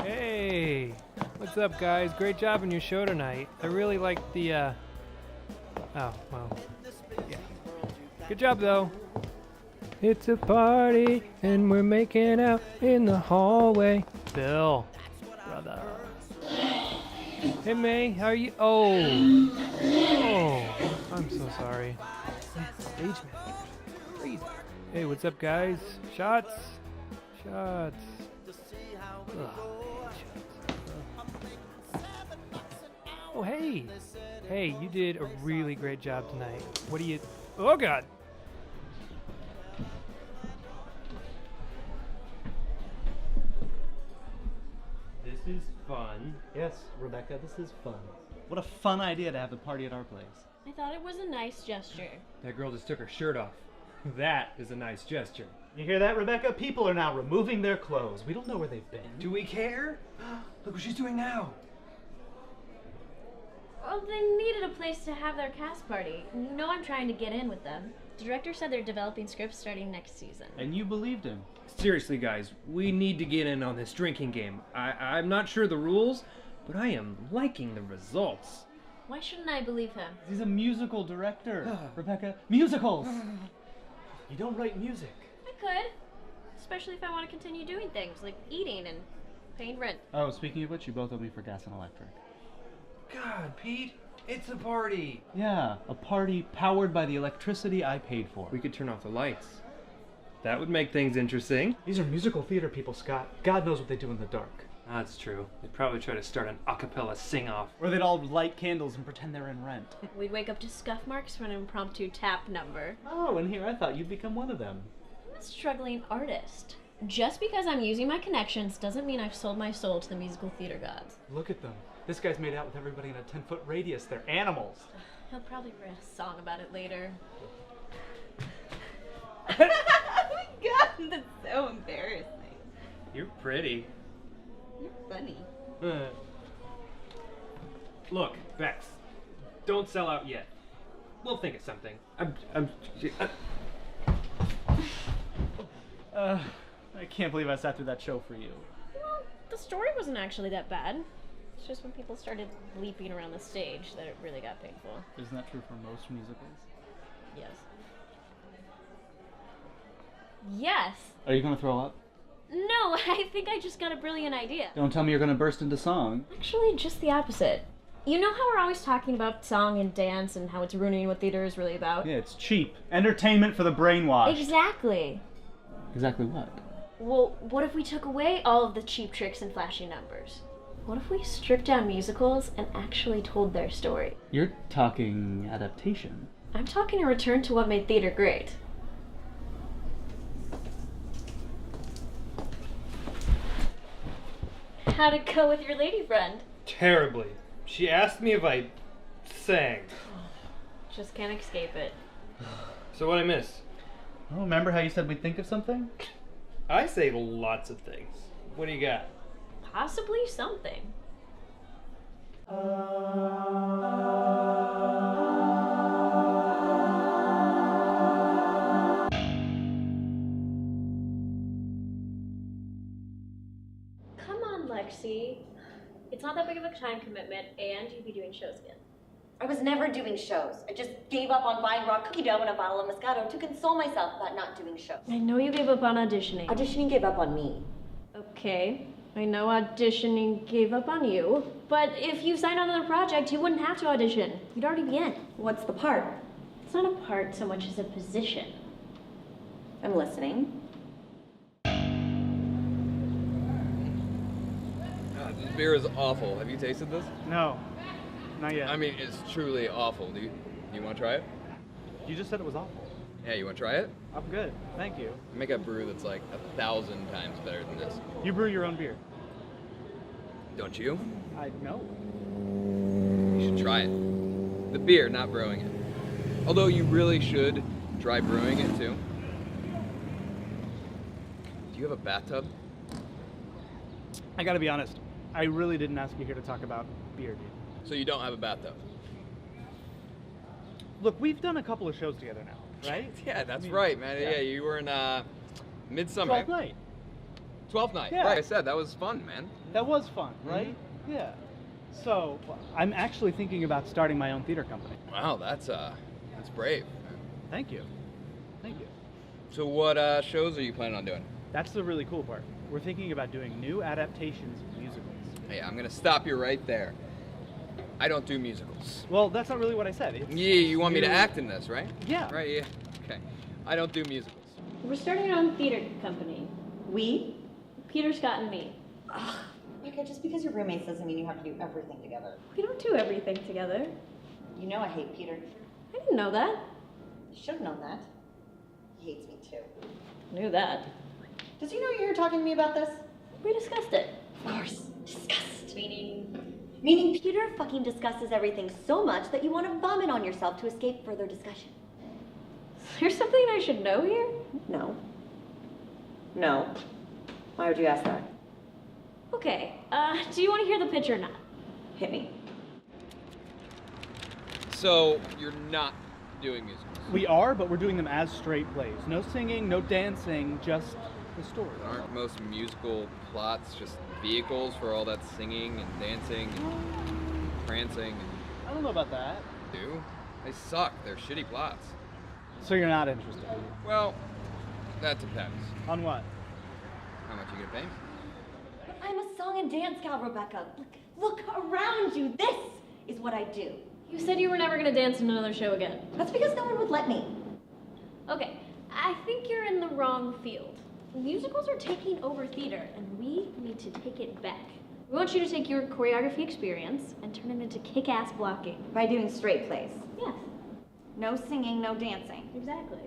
Hey, what's up, guys? Great job on your show tonight. I really liked the, oh, well, yeah. Good job, though. It's a party, and we're making out in the hallway. Bill, brother. Hey, May, how are you? Oh, I'm so sorry. Stage man. Crazy. Hey, what's up, guys? Shots. Ugh. Oh, hey. Hey, you did a really great job tonight. What do you... Oh, God. This is fun. Yes, Rebecca, this is fun. What a fun idea to have the party at our place. I thought it was a nice gesture. That girl just took her shirt off. That is a nice gesture. You hear that, Rebecca? People are now removing their clothes. We don't know where they've been. Do we care? Look what she's doing now. Well, they needed a place to have their cast party. You know I'm trying to get in with them. The director said they're developing scripts starting next season. And you believed him. Seriously, guys, we need to get in on this drinking game. I'm not sure the rules, but I am liking the results. Why shouldn't I believe him? He's a musical director. Rebecca, musicals! You don't write music. I could. Especially if I want to continue doing things like eating and paying rent. Oh, speaking of which, you both owe me for gas and electric. God, Pete, it's a party. Yeah, a party powered by the electricity I paid for. We could turn off the lights. That would make things interesting. These are musical theater people, Scott. God knows what they do in the dark. That's true. They'd probably try to start an a cappella sing-off. Or they'd all light candles and pretend they're in Rent. We'd wake up to scuff marks for an impromptu tap number. Oh, and here I thought you'd become one of them. I'm a struggling artist. Just because I'm using my connections doesn't mean I've sold my soul to the musical theater gods. Look at them. This guy's made out with everybody in a 10-foot radius. They're animals. He'll probably write a song about it later. Oh my god, that's so embarrassing. You're pretty. You're funny. Look, Bex, don't sell out yet. We'll think of something. I can't believe I sat through that show for you. Well, the story wasn't actually that bad. It's just when people started leaping around the stage that it really got painful. Isn't that true for most musicals? Yes. Yes! Are you gonna throw up? No, I think I just got a brilliant idea. Don't tell me you're gonna burst into song. Actually, just the opposite. You know how we're always talking about song and dance and how it's ruining what theater is really about? Yeah, it's cheap. Entertainment for the brainwashed. Exactly. Exactly what? Well, what if we took away all of the cheap tricks and flashy numbers? What if we stripped down musicals and actually told their story? You're talking adaptation. I'm talking a return to what made theater great. How'd it go with your lady friend? Terribly. She asked me if I sang. Just can't escape it. So what'd I miss? Oh, remember how you said we'd think of something? I say lots of things. What do you got? Possibly something. Come on, Lexi. It's not that big of a time commitment, and you'd be doing shows again. I was never doing shows. I just gave up on buying raw cookie dough and a bottle of Moscato to console myself about not doing shows. I know you gave up on auditioning. Auditioning gave up on me. Okay, I know auditioning gave up on you, but if you signed on to the project, you wouldn't have to audition. You'd already be in. What's the part? It's not a part so much as a position. I'm listening. This beer is awful. Have you tasted this? No, not yet. I mean, it's truly awful. Do you want to try it? You just said it was awful. Yeah, you want to try it? I'm good, thank you. I make a brew that's like 1,000 times better than this. You brew your own beer. Don't you? I know. You should try it. The beer, not brewing it. Although you really should try brewing it too. Do you have a bathtub? I gotta be honest, I really didn't ask you here to talk about beer, dude. So you don't have a bathtub? Look, we've done a couple of shows together now, right? Yeah, that's I mean, right, man. yeah. Yeah, you were in Midsummer. 12th Night. 12th night. Yeah. Like I said, that was fun, man. That was fun, right? Yeah. So, I'm actually thinking about starting my own theater company. Wow, that's brave. Thank you. Thank you. So what shows are you planning on doing? That's the really cool part. We're thinking about doing new adaptations of musicals. Hey, I'm gonna stop you right there. I don't do musicals. Well, that's not really what I said. Yeah, you want me to act in this, right? Yeah. Right, yeah. Okay. I don't do musicals. We're starting our own theater company. We? Peter, Scott, and me. Ugh. Okay, just because you're roommates doesn't mean you have to do everything together. We don't do everything together. You know I hate Peter. I didn't know that. You should have known that. He hates me too. Knew that. Does he know you're here talking to me about this? We discussed it. Of course. Disgust. Meaning Peter fucking discusses everything so much that you want to vomit on yourself to escape further discussion. There's something I should know here? No. No. Why would you ask that? Okay, do you want to hear the pitch or not? Hit me. So you're not doing musicals? We are, but we're doing them as straight plays. No singing, no dancing, just the story. Aren't most musical plots just vehicles for all that singing and dancing and prancing? I don't know about that. Do? They suck. They're shitty plots. So you're not interested? Well, that depends. On what? How much you gonna pay me? But I'm a song and dance gal, Rebecca. Look around you. This is what I do. You said you were never going to dance in another show again. That's because no one would let me. Okay, I think you're in the wrong field. Musicals are taking over theater, and we need to take it back. We want you to take your choreography experience and turn it into kick-ass blocking. By doing straight plays. Yes, No singing, no dancing. exactly.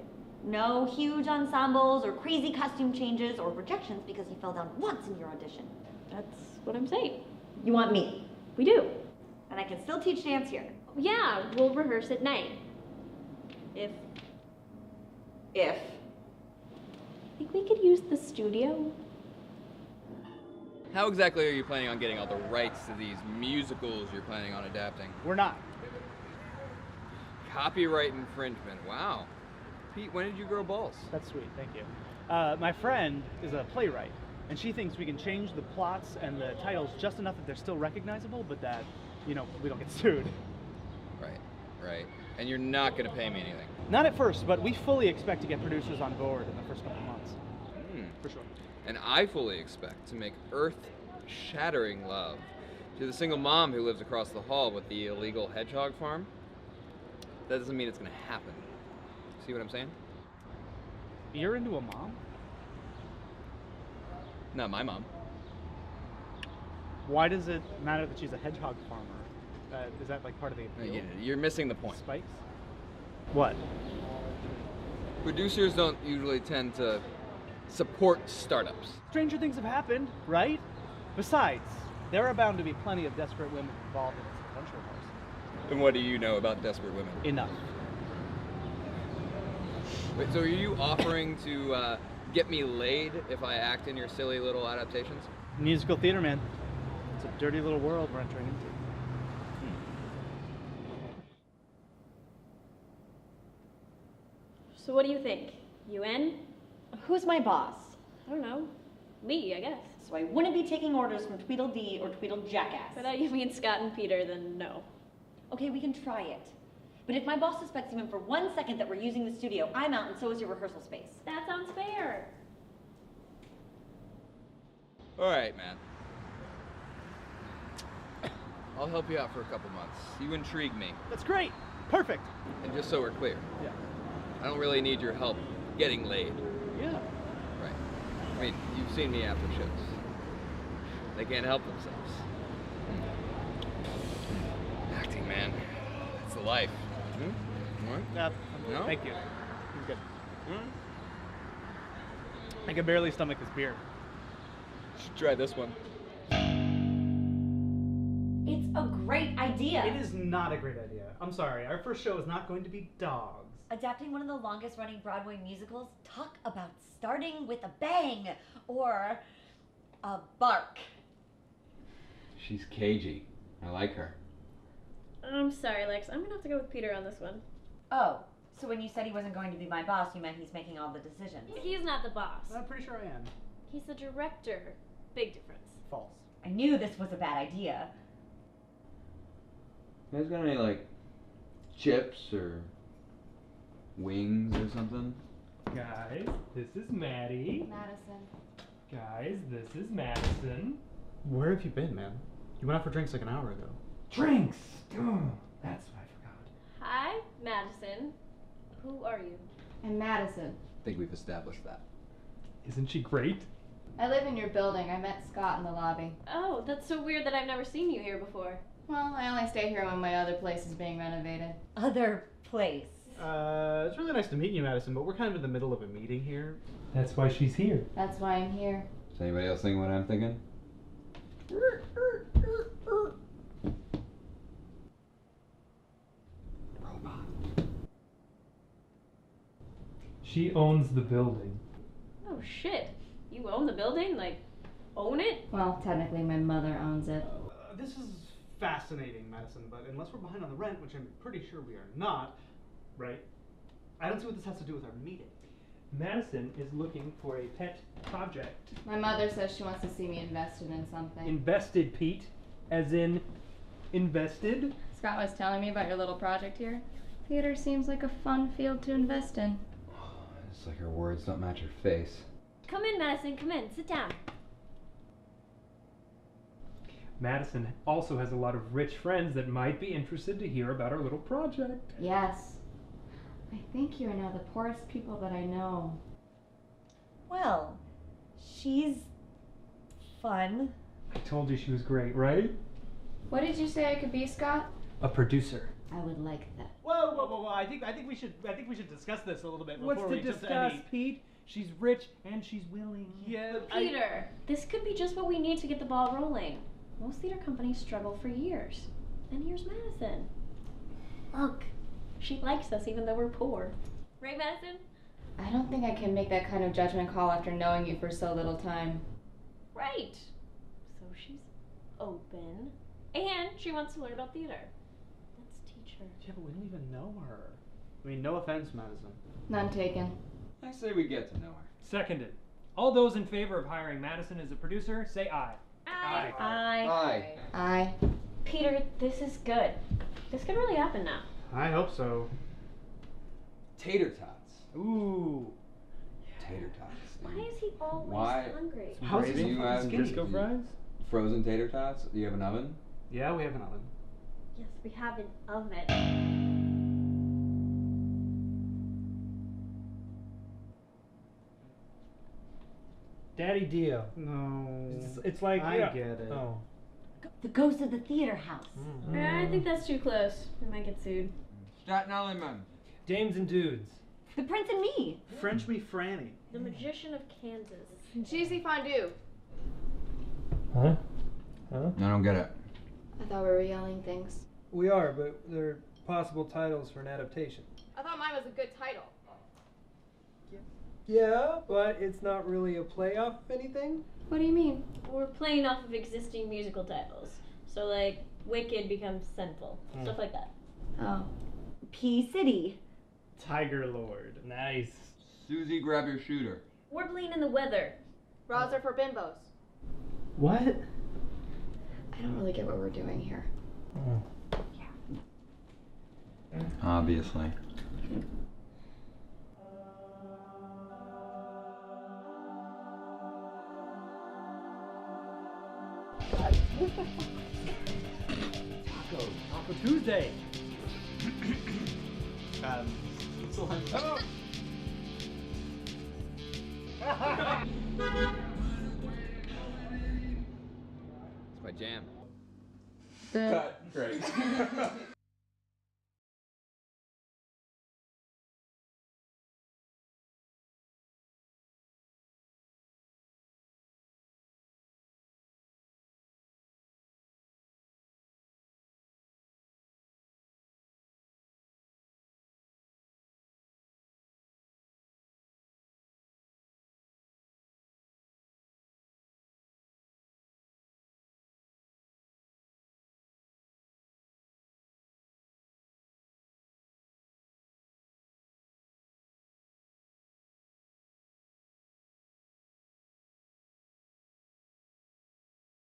No huge ensembles or crazy costume changes or rejections because you fell down once in your audition. That's what I'm saying. You want me. We do. And I can still teach dance here. Yeah, we'll rehearse at night. If If. think we could use the studio. How exactly are you planning on getting all the rights to these musicals you're planning on adapting? We're not. Copyright infringement. Wow. Pete, when did you grow balls? That's sweet, thank you. My friend is a playwright, and she thinks we can change the plots and the titles just enough that they're still recognizable, but that, we don't get sued. Right. And you're not gonna pay me anything. Not at first, but we fully expect to get producers on board in the first couple months. For sure. And I fully expect to make earth-shattering love to the single mom who lives across the hall with the illegal hedgehog farm. That doesn't mean it's gonna happen. See what I'm saying? You're into a mom? Not my mom. Why does it matter that she's a hedgehog farmer? Is that like part of the appeal? You're missing the point. Spikes? What? Producers don't usually tend to support startups. Stranger things have happened, right? Besides, there are bound to be plenty of desperate women involved in this adventure of ours. And what do you know about desperate women? Enough. Wait, so are you offering to get me laid if I act in your silly little adaptations? Musical theater, man. It's a dirty little world we're entering into. So what do you think? You in? Who's my boss? I don't know. Me, I guess. So I wouldn't be taking orders from Tweedledee or Tweedlejackass. If I thought you mean Scott and Peter, then no. Okay, we can try it. But if my boss suspects even for 1 second that we're using the studio, I'm out and so is your rehearsal space. That sounds fair. All right, man. I'll help you out for a couple months. You intrigue me. That's great. Perfect. And just so we're clear, Yeah. I don't really need your help getting laid. Yeah. Right. I mean, you've seen me after shows. They can't help themselves. Acting, man. It's the life. What? No? Thank you. He's good. I can barely stomach this beer. Should try this one. It's a great idea. It is not a great idea. I'm sorry. Our first show is not going to be dogs. Adapting one of the longest running Broadway musicals, talk about starting with a bang or a bark. She's cagey. I like her. I'm sorry, Lex. I'm gonna have to go with Peter on this one. Oh, so when you said he wasn't going to be my boss, you meant he's making all the decisions. He's not the boss. I'm pretty sure I am. He's the director. Big difference. False. I knew this was a bad idea. You guys got any, like, chips or wings or something? Guys, this is Maddie. Madison. Guys, this is Madison. Where have you been, man? You went out for drinks like an hour ago. Drinks! Oh, that's what I forgot. Hi, Madison. Who are you? I'm Madison. I think we've established that. Isn't she great? I live in your building. I met Scott in the lobby. Oh, that's so weird that I've never seen you here before. Well, I only stay here when my other place is being renovated. Other place. It's really nice to meet you, Madison, but we're kind of in the middle of a meeting here. That's why she's here. That's why I'm here. Is anybody else thinking what I'm thinking? Robot. She owns the building. Oh shit. You own the building? Like, own it? Well, technically my mother owns it. This is fascinating, Madison, but unless we're behind on the rent, which I'm pretty sure we are not, right? I don't see what this has to do with our meeting. Madison is looking for a pet project. My mother says she wants to see me invested in something. Invested, Pete. As in, invested? Scott was telling me about your little project here. Theater seems like a fun field to invest in. It's like her words don't match her face. Come in, Madison. Come in. Sit down. Madison also has a lot of rich friends that might be interested to hear about our little project. Yes. I think you're now the poorest people that I know. Well, she's fun. I told you she was great, right? What did you say I could be, Scott? A producer. I would like that. Whoa! I think we should discuss this a little bit before What's we to jump discuss, any. Pete? She's rich and she's willing. Yeah, Peter, this could be just what we need to get the ball rolling. Most theater companies struggle for years. And here's Madison. Look, she likes us even though we're poor. Right, Madison? I don't think I can make that kind of judgment call after knowing you for so little time. Right. So she's open. And she wants to learn about theater. Let's teach her. Yeah, but we don't even know her. I mean, no offense, Madison. None taken. I say we get to know her. Seconded. All those in favor of hiring Madison as a producer, say aye. Aye. Aye. Aye. Peter, this is good. This could really happen now. I hope so. Tater tots. Ooh. Tater tots. Why is he always Why? hungry? How's he so You fucking have skinny? Disco fries? Frozen tater tots? Do you have an oven? Yeah, we have an oven. Yes, we have an oven. Daddy Dio. No. It's like, I yeah. get it. Oh. The ghost of the theater house. I think that's too close. We might get sued. Staten Island Man. Dames and dudes. The Prince and Me. French me Franny. The Magician of Kansas. Cheesy fondue. Huh? Huh? I don't get it. I thought we were yelling things. We are, but they're possible titles for an adaptation. I thought mine was a good title. Yeah, but it's not really a play off of anything. What do you mean? We're playing off of existing musical titles. So, like, Wicked becomes Sinful. Stuff like that. Oh. P City. Tiger Lord. Nice. Susie, grab your shooter. Warbling in the Weather. Raws are for bimbos. What? I don't really get what we're doing here. Obviously. Taco Tuesday. Hello. It's my jam. Cut. Great.